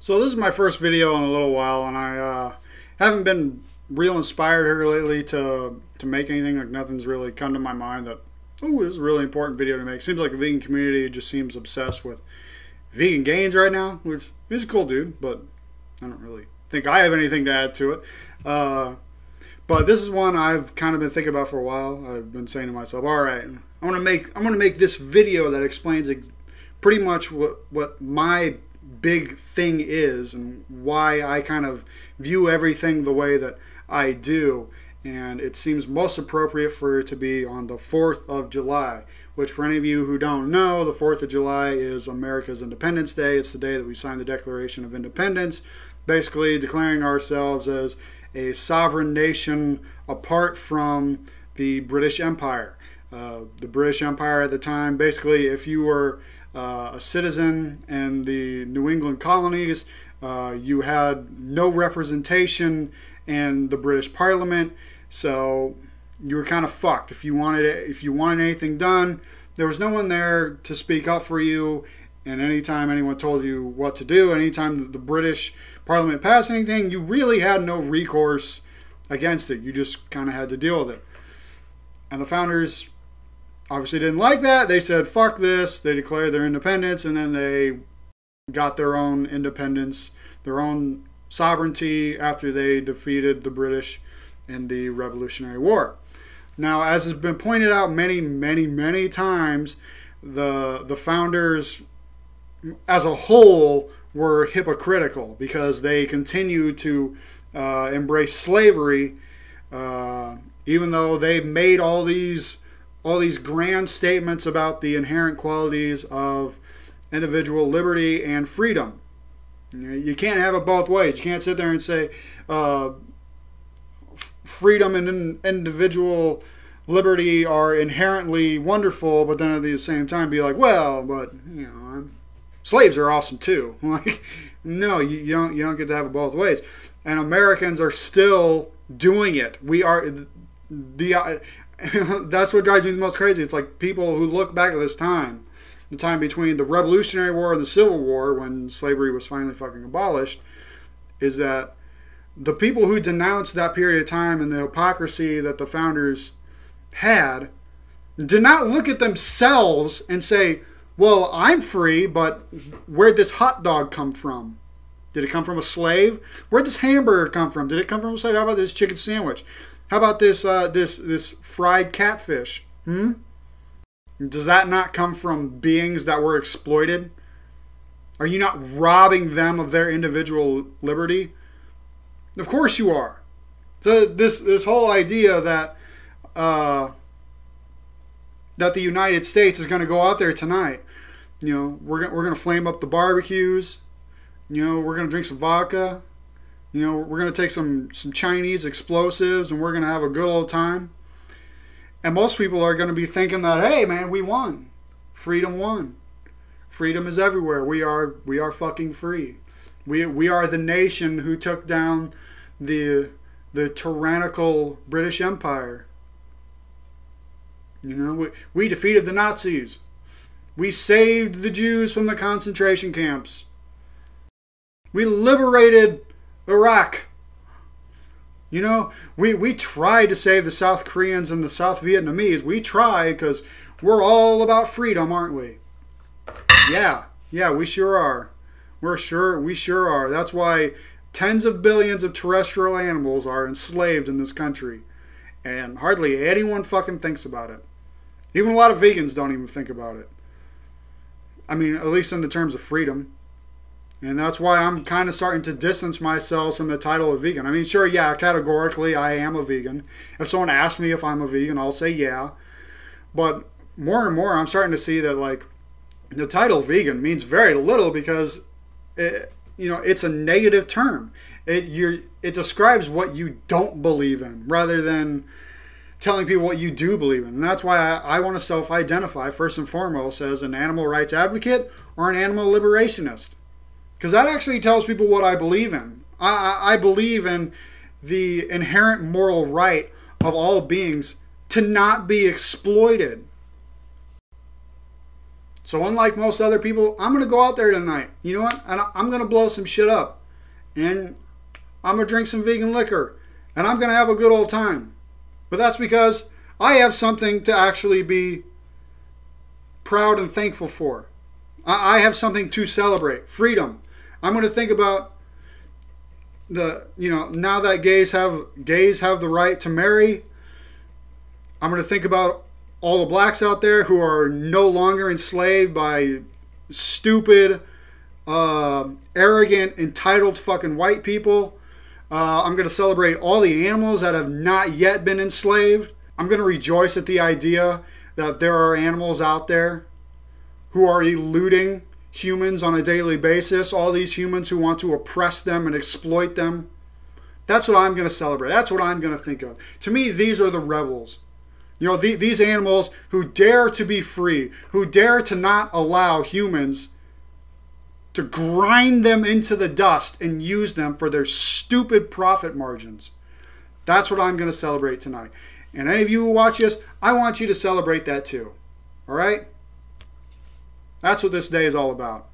So this is my first video in a little while, and I haven't been real inspired here lately to make anything. Like nothing's really come to my mind that, oh, this is a really important video to make. Seems like the vegan community just seems obsessed with vegan gains right now, which is a cool dude, but I don't really think I have anything to add to it. But this is one I've kind of been thinking about for a while. I've been saying to myself, all right, I'm gonna make this video that explains pretty much what my big thing is and why I kind of view everything the way that I do. And it seems most appropriate for it to be on the 4th of July, which for any of you who don't know, the 4th of July is America's Independence Day. It's the day that we signed the Declaration of Independence, basically declaring ourselves as a sovereign nation apart from the British Empire. The British Empire at the time, basically, if you were a citizen in the New England colonies, you had no representation in the British Parliament, so you were kind of fucked. If you wanted anything done, there was no one there to speak up for you. And anytime anyone told you what to do, anytime the British Parliament passed anything, you really had no recourse against it. You just kind of had to deal with it. And the founders obviously didn't like that. They said, fuck this. They declared their independence, and then they got their own independence, their own sovereignty after they defeated the British in the Revolutionary War. Now, as has been pointed out many times, the founders as a whole were hypocritical because they continued to embrace slavery, even though they made all these grand statements about the inherent qualities of individual liberty and freedom. You can't have it both ways. You can't sit there and say freedom and individual liberty are inherently wonderful, but then at the same time be like, well, but you know, slaves are awesome too. Like, no, you don't get to have it both ways. And Americans are still doing it. We are that's what drives me the most crazy. It's like people who look back at this time, the time between the Revolutionary War and the Civil War, when slavery was finally fucking abolished, is that the people who denounced that period of time and the hypocrisy that the founders had did not look at themselves and say, well, I'm free, but where'd this hot dog come from? Did it come from a slave? Where'd this hamburger come from? Did it come from a slave? How about this chicken sandwich? How about this this fried catfish? Does that not come from beings that were exploited? Are you not robbing them of their individual liberty? Of course you are. So this whole idea that that the United States is going to go out there tonight, you know, we're going to flame up the barbecues, you know, we're going to drink some vodka, you know, we're going to take some Chinese explosives and we're going to have a good old time. And most people are going to be thinking that, hey man, we won. Freedom won. Freedom is everywhere. We are fucking free. We are the nation who took down the tyrannical British Empire. You know, we defeated the Nazis. We saved the Jews from the concentration camps. We liberated Iraq. You know, we tried to save the South Koreans and the South Vietnamese. We tried because we're all about freedom, aren't we? Yeah, we sure are. We sure are. That's why tens of billions of terrestrial animals are enslaved in this country. And hardly anyone fucking thinks about it. Even a lot of vegans don't even think about it. I mean, at least in the terms of freedom. And that's why I'm kind of starting to distance myself from the title of vegan. I mean, sure, yeah, categorically I am a vegan. If someone asks me if I'm a vegan, I'll say yeah. But more and more I'm starting to see that, like, the title vegan means very little because it's a negative term. It describes what you don't believe in rather than telling people what you do believe in. And that's why I want to self-identify first and foremost as an animal rights advocate or an animal liberationist. Because that actually tells people what I believe in. I believe in the inherent moral right of all beings to not be exploited. So unlike most other people, I'm going to go out there tonight. You know what? And I'm going to blow some shit up. And I'm going to drink some vegan liquor. And I'm going to have a good old time. But that's because I have something to actually be proud and thankful for. I have something to celebrate. Freedom. I'm going to think about now that gays have the right to marry. I'm going to think about all the blacks out there who are no longer enslaved by stupid, arrogant, entitled fucking white people. I'm going to celebrate all the animals that have not yet been enslaved. I'm going to rejoice at the idea that there are animals out there who are eluding humans on a daily basis. All these humans who want to oppress them and exploit them. That's what I'm going to celebrate. That's what I'm going to think of. To me, these are the rebels. You know, these animals who dare to be free, who dare to not allow humans to grind them into the dust and use them for their stupid profit margins. That's what I'm going to celebrate tonight. And any of you who watch this, I want you to celebrate that too. All right? That's what this day is all about.